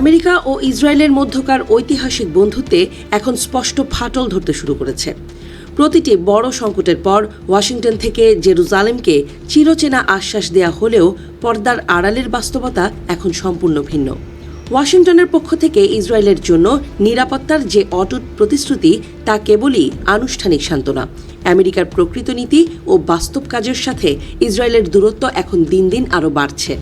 America ও ইসরায়েলের মধ্যকার ঐতিহাসিক বন্ধুত্বে এখন স্পষ্ট ফাটল ধরতে শুরু করেছে। প্রতিটি বড় সংকটের পর ওয়াশিংটন থেকে জেরুজালেমকে চিরচেনা আশ্বাস দেয়া হলেও পর্দার আড়ালের বাস্তবতা এখন সম্পূর্ণ ভিন্ন। ওয়াশিংটনের পক্ষ থেকে ইসরায়েলের জন্য নিরাপত্তার যে অটুট প্রতিশ্রুতি তা কেবলই আনুষ্ঠানিক সান্ত্বনা। আমেরিকার প্রকৃত নীতি ও বাস্তব কাজের সাথে ইসরায়েলের দূরত্ব এখন দিন দিন আরও বাড়ছে।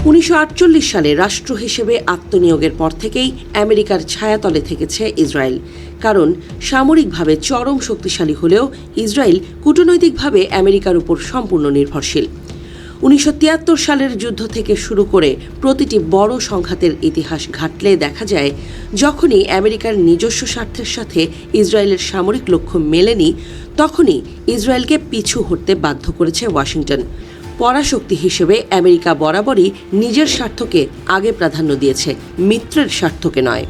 1948 সালে রাষ্ট্র হিসেবে আত্মনিয়োগের পর থেকেই আমেরিকার ছায়াতলে থেকেছে ইসরায়েল। কারণ সামরিকভাবে চরম শক্তিশালী হলেও ইসরায়েল কূটনৈতিকভাবে আমেরিকার উপর সম্পূর্ণ নির্ভরশীল। 1973 সালের যুদ্ধ থেকে শুরু করে প্রতিটি বড় সংঘাতের ইতিহাস ঘাটলে দেখা যায়, যখনই আমেরিকার নিজস্ব স্বার্থের সাথে ইসরায়েলের সামরিক লক্ষ্য মেলেনি, তখনই ইসরায়েলকে পিছু হটতে বাধ্য করেছে ওয়াশিংটন। পরাশক্তি হিসেবে আমেরিকা বরাবরই নিজের স্বার্থকে আগে প্রাধান্য দিয়েছে, মিত্রের স্বার্থকে নয়।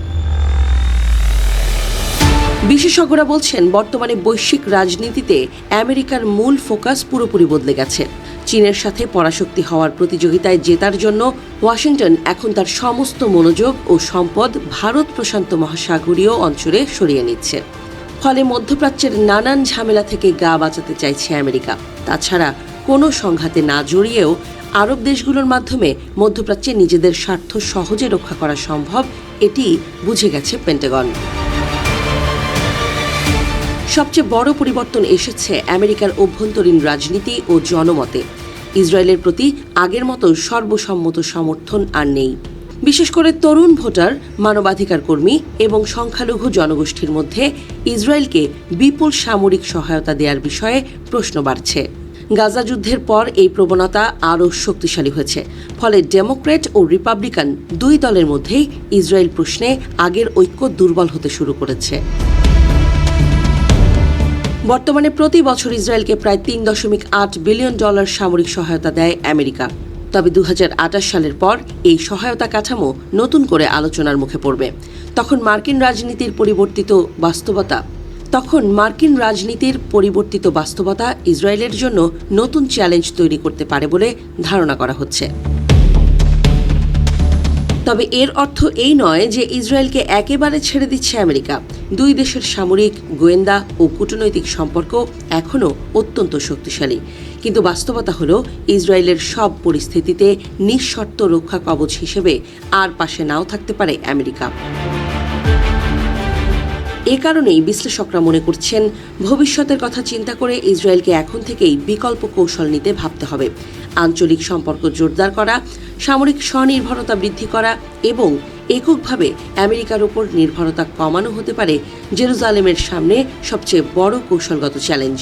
বিশেষজ্ঞরা বলছেন, বর্তমানে বৈশ্বিক রাজনীতিতে আমেরিকার মূল ফোকাস পুরোপুরি বদলে গেছে। চীনের সাথে পরাশক্তি হওয়ার প্রতিযোগিতায় জেতার জন্য ওয়াশিংটন এখন তার সমস্ত মনোযোগ ও সম্পদ ভারত প্রশান্ত মহাসাগরীয় অঞ্চলে সরিয়ে নিচ্ছে। ফলে মধ্যপ্রাচ্যের নানান ঝামেলা থেকে গা বাঁচাতে চাইছে আমেরিকা। তাছাড়া কোনো সংঘাতে না জড়িয়েও আরব দেশগুলোর মাধ্যমে মধ্যপ্রাচ্যে নিজেদের স্বার্থ সহজে রক্ষা করা সম্ভব, এটি বুঝে গেছে পেন্টাগন। সবচেয়ে বড় পরিবর্তন এসেছে আমেরিকার অভ্যন্তরীণ রাজনীতি ও জনমতে। ইসরায়েলের প্রতি আগের মতো সর্বসম্মত সমর্থন আর নেই। বিশেষ করে তরুণ ভোটার, মানবাধিকার কর্মী এবং সংখ্যালঘু জনগোষ্ঠীর মধ্যে ইসরায়েলকে বিপুল সামরিক সহায়তা দেওয়ার বিষয়ে প্রশ্ন বাড়ছে। গাজা যুদ্ধের পর এই প্রবণতা আরও শক্তিশালী হয়েছে। ফলে ডেমোক্র্যাট ও রিপাবলিকান দুই দলের মধ্যেই ইসরায়েল প্রশ্নে আগের ঐক্য দুর্বল হতে শুরু করেছে। বর্তমানে প্রতি বছর ইসরায়েলকে প্রায় $3.8 বিলিয়ন সামরিক সহায়তা দেয় আমেরিকা। তবে 2028 সালের পর এই সহায়তা কাঠামো নতুন করে আলোচনার মুখে পড়বে। তখন মার্কিন রাজনীতির পরিবর্তিত বাস্তবতা ইসরায়েলের জন্য নতুন চ্যালেঞ্জ তৈরি করতে পারে বলে ধারণা করা হচ্ছে। তবে এর অর্থ এই নয় যে ইসরায়েলকে একেবারে ছেড়ে দিচ্ছে আমেরিকা। দুই দেশের সামরিক, গোয়েন্দা ও কূটনৈতিক সম্পর্ক এখনও অত্যন্ত শক্তিশালী। কিন্তু বাস্তবতা হলো, ইসরায়েলের সব পরিস্থিতিতে নিঃশর্ত রক্ষা কবচ হিসেবে আর পাশে নাও থাকতে পারে আমেরিকা। এ কারণেই বিশ্লেষকরা মনে করছেন, ভবিষ্যতের কথা চিন্তা করে ইসরায়েলকে এখন থেকেই বিকল্প কৌশল নিতে ভাবতে হবে। আঞ্চলিক সম্পর্ক জোরদার করা, সামরিক স্বনির্ভরতা বৃদ্ধি করা এবং এককভাবে আমেরিকার উপর নির্ভরতা কমানো হতে পারে জেরুজালেমের সামনে সবচেয়ে বড় কৌশলগত চ্যালেঞ্জ।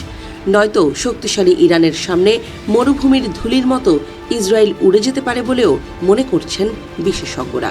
নয়তো শক্তিশালী ইরানের সামনে মরুভূমির ধুলির মতো ইসরায়েল উড়ে যেতে পারে বলেও মনে করছেন বিশেষজ্ঞরা।